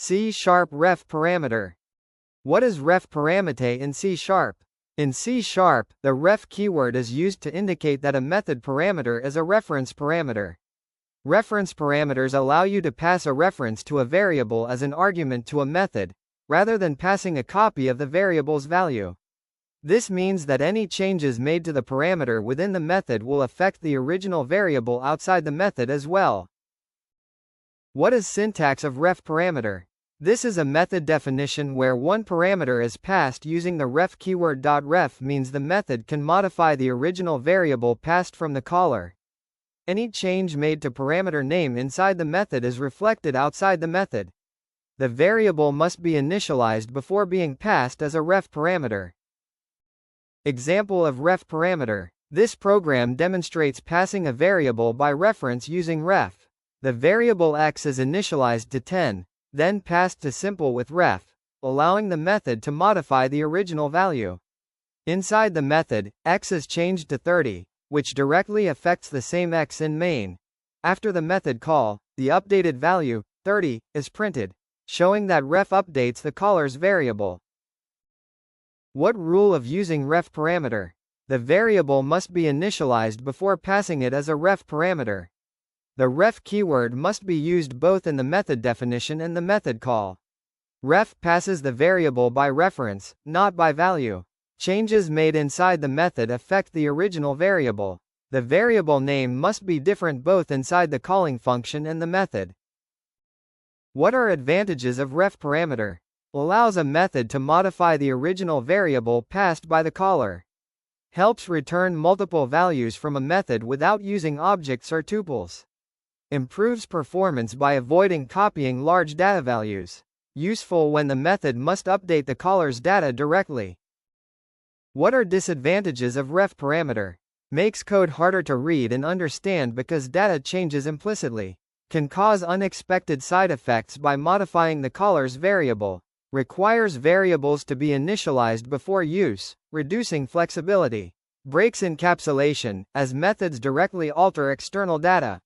C# ref parameter. What is ref parameter in C#? In C#, the ref keyword is used to indicate that a method parameter is a reference parameter. Reference parameters allow you to pass a reference to a variable as an argument to a method, rather than passing a copy of the variable's value. This means that any changes made to the parameter within the method will affect the original variable outside the method as well. What is syntax of ref parameter? This is a method definition where one parameter is passed using the ref keyword. Ref means the method can modify the original variable passed from the caller. Any change made to parameter name inside the method is reflected outside the method. The variable must be initialized before being passed as a ref parameter. Example of ref parameter. This program demonstrates passing a variable by reference using ref. The variable x is initialized to 10, then passed to simple with ref, allowing the method to modify the original value. Inside the method, x is changed to 30, which directly affects the same x in main. After the method call, the updated value, 30, is printed, showing that ref updates the caller's variable. What rule of using ref parameter? The variable must be initialized before passing it as a ref parameter. The ref keyword must be used both in the method definition and the method call. Ref passes the variable by reference, not by value. Changes made inside the method affect the original variable. The variable name must be different both inside the calling function and the method. What are advantages of ref parameter? Allows a method to modify the original variable passed by the caller. Helps return multiple values from a method without using objects or tuples. Improves performance by avoiding copying large data values. Useful when the method must update the caller's data directly. What are disadvantages of ref parameter? Makes code harder to read and understand because data changes implicitly. Can cause unexpected side effects by modifying the caller's variable. Requires variables to be initialized before use, reducing flexibility. Breaks encapsulation, as methods directly alter external data.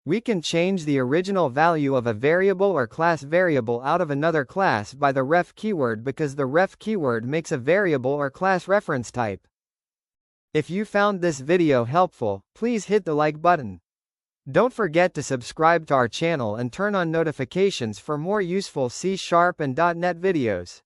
We can change the original value of a variable or class variable out of another class by the ref keyword because the ref keyword makes a variable or class reference type. If you found this video helpful, please hit the like button. Don't forget to subscribe to our channel and turn on notifications for more useful C# and .NET videos.